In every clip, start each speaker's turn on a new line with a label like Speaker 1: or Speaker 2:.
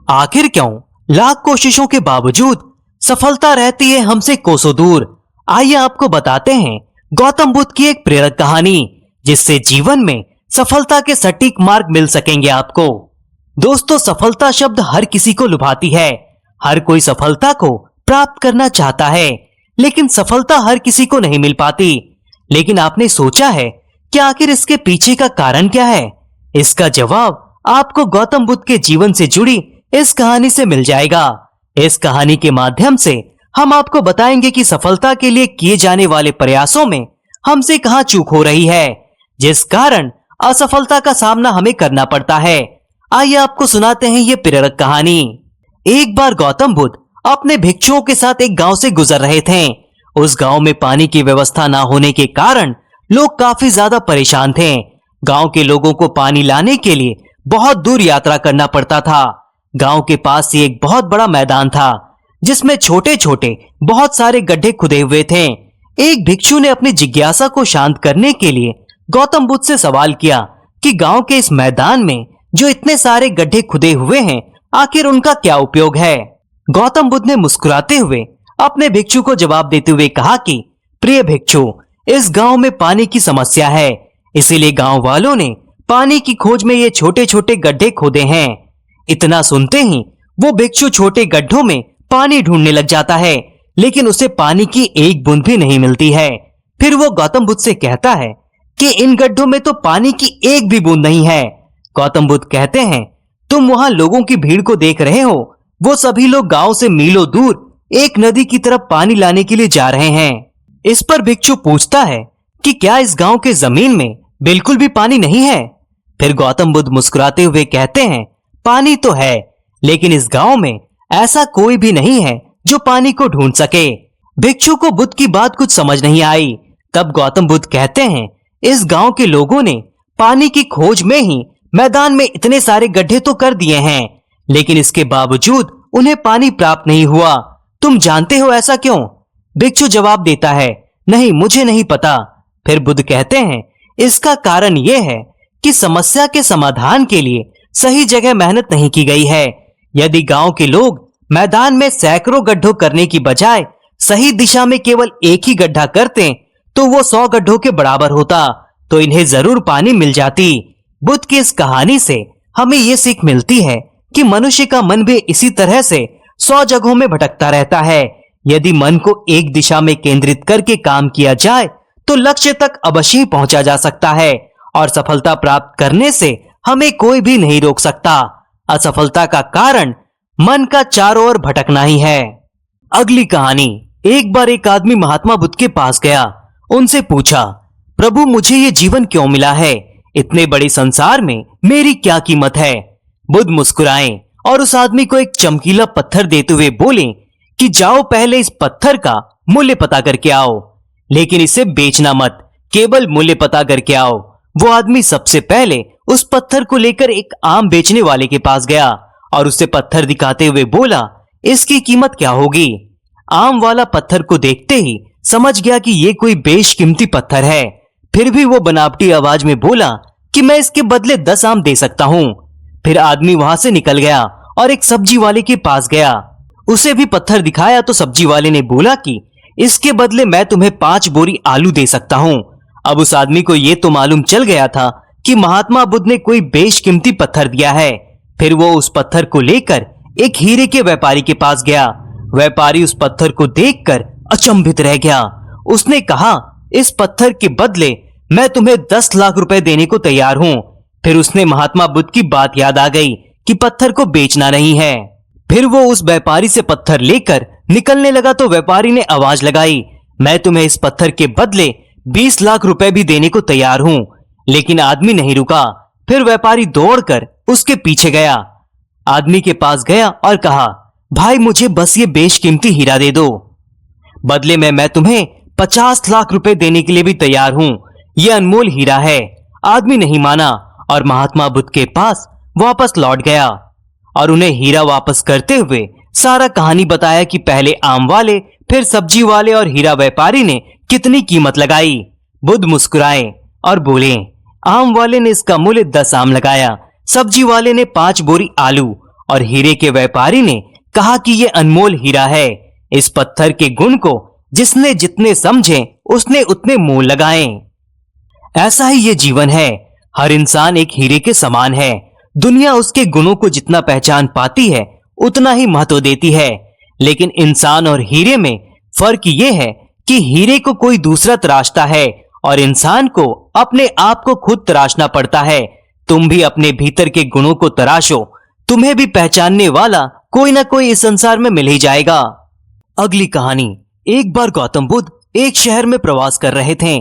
Speaker 1: आखिर क्यों लाख कोशिशों के बावजूद सफलता रहती है हमसे कोसों दूर। आइए आपको बताते हैं गौतम बुद्ध की एक प्रेरक कहानी, जिससे जीवन में सफलता के सटीक मार्ग मिल सकेंगे आपको। दोस्तों, सफलता शब्द हर किसी को लुभाती है। हर कोई सफलता को प्राप्त करना चाहता है, लेकिन सफलता हर किसी को नहीं मिल पाती। लेकिन आपने सोचा है कि आखिर इसके पीछे का कारण क्या है? इसका जवाब आपको गौतम बुद्ध के जीवन से जुड़ी इस कहानी से मिल जाएगा। इस कहानी के माध्यम से हम आपको बताएंगे कि सफलता के लिए किए जाने वाले प्रयासों में हमसे कहां चूक हो रही है, जिस कारण असफलता का सामना हमें करना पड़ता है। आइए आपको सुनाते हैं ये प्रेरक कहानी। एक बार गौतम बुद्ध अपने भिक्षुओं के साथ एक गांव से गुजर रहे थे। उस गांव में पानी की व्यवस्था न होने के कारण लोग काफी ज्यादा परेशान थे। गांव के लोगों को पानी लाने के लिए बहुत दूर यात्रा करना पड़ता था। गांव के पास ही एक बहुत बड़ा मैदान था, जिसमें छोटे छोटे बहुत सारे गड्ढे खुदे हुए थे। एक भिक्षु ने अपनी जिज्ञासा को शांत करने के लिए गौतम बुद्ध से सवाल किया कि गांव के इस मैदान में जो इतने सारे गड्ढे खुदे हुए हैं, आखिर उनका क्या उपयोग है? गौतम बुद्ध ने मुस्कुराते हुए अपने भिक्षु को जवाब देते हुए कहा कि प्रिय भिक्षु, इस गांव में पानी की समस्या है, इसीलिए गांव वालों ने पानी की खोज में ये छोटे छोटे गड्ढे खोदे हैं। इतना सुनते ही वो भिक्षु छोटे गड्ढों में पानी ढूंढने लग जाता है, लेकिन उसे पानी की एक बूंद भी नहीं मिलती है। फिर वो गौतम बुद्ध से कहता है कि इन गड्ढों में तो पानी की एक भी बूंद नहीं है। गौतम बुद्ध कहते हैं, तुम वहां लोगों की भीड़ को देख रहे हो? वो सभी लोग गांव से मीलों दूर एक नदी की तरफ पानी लाने के लिए जा रहे हैं। इस पर भिक्षु पूछता है कि क्या इस गांव के जमीन में बिल्कुल भी पानी नहीं है? फिर गौतम बुद्ध मुस्कुराते हुए कहते हैं, पानी तो है, लेकिन इस गांव में ऐसा कोई भी नहीं है जो पानी को ढूंढ सके। भिक्षु को बुद्ध की बात कुछ समझ नहीं आई। तब गौतम बुद्ध कहते हैं, इस गांव के लोगों ने पानी की खोज में ही मैदान में इतने सारे गड्ढे तो कर दिए हैं, लेकिन इसके बावजूद उन्हें पानी प्राप्त नहीं हुआ। तुम जानते हो ऐसा क्यों? भिक्षु जवाब देता है, नहीं, मुझे नहीं पता। फिर बुद्ध कहते हैं, इसका कारण यह है कि समस्या के समाधान के लिए सही जगह मेहनत नहीं की गई है। यदि गांव के लोग मैदान में सैकड़ों गड्ढों करने की बजाय सही दिशा में केवल एक ही गड्ढा करते तो वो 100 गड्ढों के बराबर होता, तो इन्हें जरूर पानी मिल जाती। बुद्ध की इस कहानी से हमें ये सीख मिलती है कि मनुष्य का मन भी इसी तरह से 100 जगहों में भटकता रहता है। यदि मन को एक दिशा में केंद्रित करके काम किया जाए तो लक्ष्य तक अवश्य ही पहुंचा जा सकता है, और सफलता प्राप्त करने से हमें कोई भी नहीं रोक सकता। असफलता का कारण मन का चारों ओर भटकना ही है। अगली कहानी। एक बार एक आदमी महात्मा बुद्ध के पास गया। उनसे पूछा, प्रभु, मुझे ये जीवन क्यों मिला है? इतने बड़े संसार में मेरी क्या कीमत है? बुद्ध मुस्कुराए और उस आदमी को एक चमकीला पत्थर देते हुए बोले कि जाओ, पहले इस पत्थर का मूल्य पता करके आओ, लेकिन इसे बेचना मत, केवल मूल्य पता करके आओ। वो आदमी सबसे पहले उस पत्थर को लेकर एक आम बेचने वाले के पास गया और उसे पत्थर दिखाते हुए बोला, इसकी कीमत क्या होगी? आम वाला पत्थर को देखते ही समझ गया कि ये कोई बेशकीमती पत्थर है। फिर भी वो बनावटी आवाज में बोला कि मैं इसके बदले 10 आम दे सकता हूँ। फिर आदमी वहां से निकल गया और एक सब्जी वाले के पास गया। उसे भी पत्थर दिखाया तो सब्जी वाले ने बोला कि इसके बदले मैं तुम्हें 5 बोरी आलू दे सकता हूँ। अब उस आदमी को ये तो मालूम चल गया था कि महात्मा बुद्ध ने कोई बेशकीमती पत्थर दिया है। फिर वो उस पत्थर को लेकर एक हीरे के व्यापारी के पास गया। व्यापारी उस पत्थर को देखकर अचंभित रह गया। उसने कहा, इस पत्थर के बदले मैं तुम्हें 10 लाख रुपए देने को तैयार हूँ। फिर उसने महात्मा बुद्ध की बात याद आ गई कि पत्थर को बेचना नहीं है। फिर वो उस व्यापारी से पत्थर लेकर निकलने लगा तो व्यापारी ने आवाज लगाई, मैं तुम्हें इस पत्थर के बदले 20 लाख रुपए भी देने को तैयार हूँ। लेकिन आदमी नहीं रुका। फिर व्यापारी दौड़कर उसके पीछे गया। आदमी के पास गया और कहा, भाई, मुझे बस ये बेशकीमती हीरा दे दो, बदले में मैं तुम्हें 50 लाख रुपए देने के लिए भी तैयार हूँ। ये अनमोल हीरा है। आदमी नहीं माना और महात्मा बुद्ध के पास वापस लौट गया और उन्हें हीरा वापस करते हुए सारा कहानी बताया कि पहले आम वाले, फिर सब्जी वाले और हीरा व्यापारी ने कितनी कीमत लगाई। बुद्ध मुस्कुराए और बोले, आम वाले ने इसका मूल्य 10 आम लगाया, सब्जी वाले ने 5 बोरी आलू और हीरे के व्यापारी ने कहा कि ये अनमोल हीरा है। इस पत्थर के गुण को जिसने जितने समझे उसने उतने मोल लगाए। ऐसा ही ये जीवन है। हर इंसान एक हीरे के समान है। दुनिया उसके गुणों को जितना पहचान पाती है उतना ही महत्व देती है। लेकिन इंसान और हीरे में फर्क ये है कि हीरे को कोई दूसरा तराशता है और इंसान को अपने आप को खुद तराशना पड़ता है। तुम भी अपने भीतर के गुणों को तराशो, तुम्हें भी पहचानने वाला कोई ना कोई इस संसार में मिल ही जाएगा। अगली कहानी। एक बार गौतम बुद्ध एक शहर में प्रवास कर रहे थे।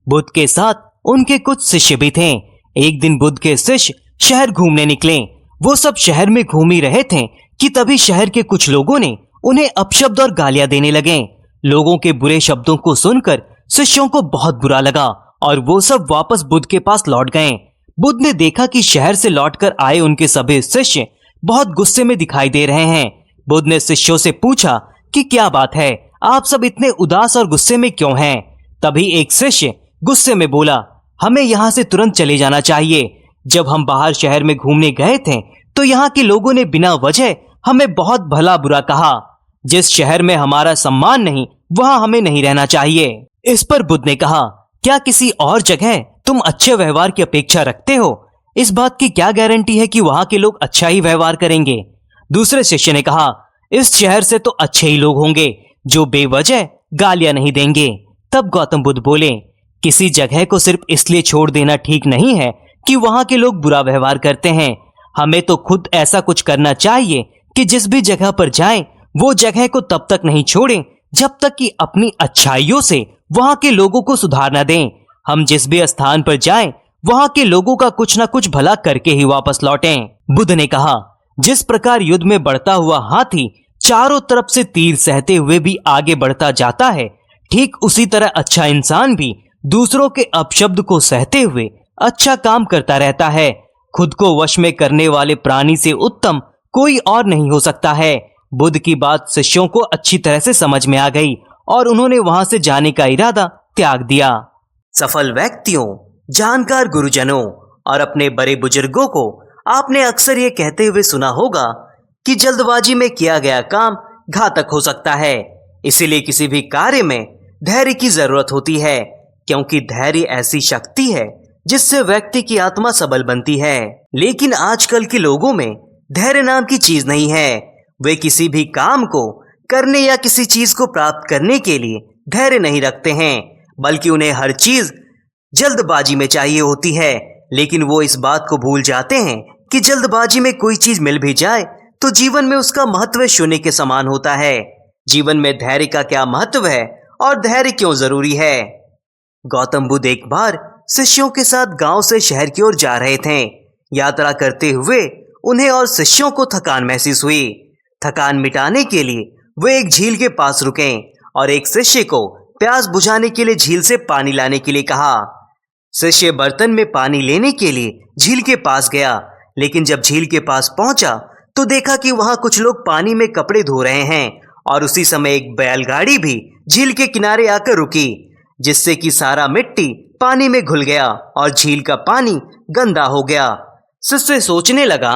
Speaker 1: बुद्ध के साथ उनके कुछ शिष्य भी थे। एक दिन बुद्ध के शिष्य शहर घूमने निकले। वो सब शहर में घूम ही रहे थे कि तभी शहर के कुछ लोगों ने उन्हें अपशब्द और गालियां देने लगे। लोगों के बुरे शब्दों को सुनकर शिष्यों को बहुत बुरा लगा और वो सब वापस बुद्ध के पास लौट गए। बुद्ध ने देखा कि शहर से लौटकर आए उनके सभी शिष्य बहुत गुस्से में दिखाई दे रहे हैं। बुद्ध ने शिष्यों से पूछा कि क्या बात है, आप सब इतने उदास और गुस्से में क्यों हैं? तभी एक शिष्य गुस्से में बोला, हमें यहाँ से तुरंत चले जाना चाहिए। जब हम बाहर शहर में घूमने गए थे तो यहाँ के लोगों ने बिना वजह हमें बहुत भला बुरा कहा। जिस शहर में हमारा सम्मान नहीं वहां हमें नहीं रहना चाहिए। इस पर बुद्ध ने कहा, क्या किसी और जगह तुम अच्छे व्यवहार की अपेक्षा रखते हो? इस बात की क्या गारंटी है कि वहां के लोग अच्छा ही व्यवहार करेंगे? दूसरे शिष्य ने कहा, इस शहर से तो अच्छे ही लोग होंगे जो बेवजह गालियां नहीं देंगे। तब गौतम बुद्ध बोले, किसी जगह को सिर्फ इसलिए छोड़ देना ठीक नहीं है कि वहां के लोग बुरा व्यवहार करते हैं। हमें तो खुद ऐसा कुछ करना चाहिए कि जिस भी जगह पर जाएं वो जगह को तब तक नहीं छोड़ें जब तक कि अपनी अच्छाइयों से वहां के लोगों को सुधार न दें। हम जिस भी स्थान पर जाएं वहां के लोगों का कुछ न कुछ भला करके ही वापस लौटें। बुद्ध ने कहा, जिस प्रकार युद्ध में बढ़ता हुआ हाथी चारों तरफ से तीर सहते हुए भी आगे बढ़ता जाता है, ठीक उसी तरह अच्छा इंसान भी दूसरों के अपशब्द को सहते हुए अच्छा काम करता रहता है। खुद को वश में करने वाले प्राणी से उत्तम कोई और नहीं हो सकता है। बुद्ध की बात शिष्यों को अच्छी तरह से समझ में आ गई और उन्होंने वहां से जाने का इरादा त्याग दिया। सफल व्यक्तियों, जानकार गुरुजनों और अपने बड़े बुजुर्गों को आपने अक्सर ये कहते हुए सुना होगा कि जल्दबाजी में किया गया काम घातक हो सकता है। इसीलिए किसी भी कार्य में धैर्य की जरूरत होती है, क्योंकि धैर्य ऐसी शक्ति है जिससे व्यक्ति की आत्मा सबल बनती है। लेकिन आजकल के लोगों में धैर्य नाम की चीज नहीं है। वे किसी भी काम को करने या किसी चीज को प्राप्त करने के लिए धैर्य नहीं रखते हैं, बल्कि उन्हें हर चीज जल्दबाजी में चाहिए होती है। लेकिन वो इस बात को भूल जाते हैं कि जल्दबाजी में कोई चीज मिल भी जाए तो जीवन में उसका महत्व शून्य के समान होता है। जीवन में धैर्य का क्या महत्व है और धैर्य क्यों जरूरी है? गौतम बुद्ध एक बार शिष्यों के साथ गांव से शहर की ओर जा रहे थे। यात्रा करते हुए उन्हें और शिष्यों को थकान महसूस हुई। थकान मिटाने के लिए वे एक झील के पास रुके और एक शिष्य को प्यास बुझाने के लिए झील से पानी लाने के लिए कहा। शिष्य बर्तन में पानी लेने के लिए झील के पास गया, लेकिन जब झील के पास पहुंचा तो देखा कि वहां कुछ लोग पानी में कपड़े धो रहे हैं और उसी समय एक बैलगाड़ी भी झील के किनारे आकर रुकी, जिससे कि सारा मिट्टी पानी में घुल गया और झील का पानी गंदा हो गया। शिष्य सोचने लगा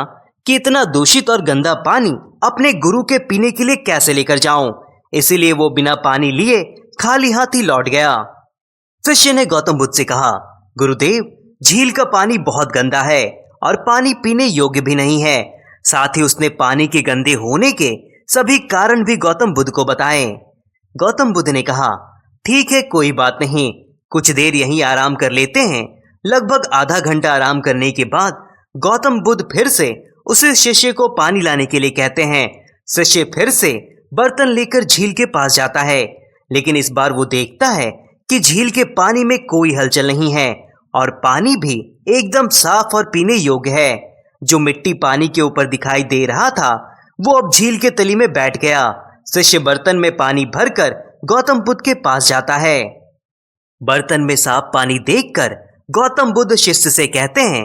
Speaker 1: कि इतना दूषित और गंदा पानी अपने गुरु के पीने के लिए कैसे लेकर जाऊं, इसीलिए वो बिना पानी लिए खाली हाथ ही लौट गया। शिष्य ने गौतम बुद्ध से कहा, गुरुदेव, झील का पानी बहुत गंदा है और पानी पीने योग्य भी नहीं है। साथ ही उसने पानी के गंदे होने के सभी कारण भी गौतम बुद्ध को बताए। गौतम बुद्ध ने कहा, ठीक है, कोई बात नहीं, कुछ देर यहीं आराम कर लेते हैं। लगभग आधा घंटा आराम करने के बाद गौतम बुद्ध फिर से उसे शिष्य को पानी लाने के लिए कहते हैं। शिष्य फिर से बर्तन लेकर झील के पास जाता है, लेकिन इस बार वो देखता है कि झील के पानी में कोई हलचल नहीं है और पानी भी एकदम साफ और पीने योग्य है। जो मिट्टी पानी के ऊपर दिखाई दे रहा था वो अब झील के तली में बैठ गया। शिष्य बर्तन में पानी भरकर गौतम बुद्ध के पास जाता है। बर्तन में साफ पानी देखकर गौतम बुद्ध शिष्य से कहते हैं,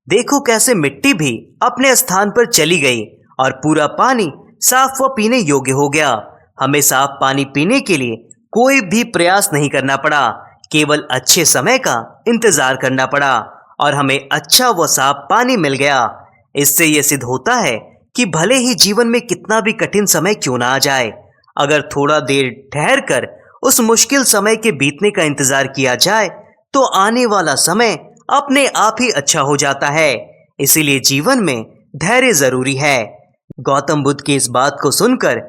Speaker 1: देखो कैसे मिट्टी भी अपने स्थान पर चली गई और पूरा पानी साफ व पीने योग्य हो गया। हमें साफ पानी पीने के लिए कोई भी प्रयास नहीं करना पड़ा, केवल अच्छे समय का इंतजार करना पड़ा और हमें अच्छा व साफ पानी मिल गया। इससे यह सिद्ध होता है कि भले ही जीवन में कितना भी कठिन समय क्यों ना आ जाए, अगर थोड़ा देर ठहर कर उस मुश्किल समय के बीतने का इंतजार किया जाए तो आने वाला समय अपने आप ही अच्छा हो जाता है। इसीलिए जीवन में धैर्य जरूरी है। गौतम बुद्ध की इस बात को सुनकर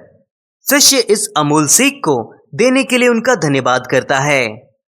Speaker 1: शिष्य इस अमूल सीख को देने के लिए उनका धन्यवाद करता है।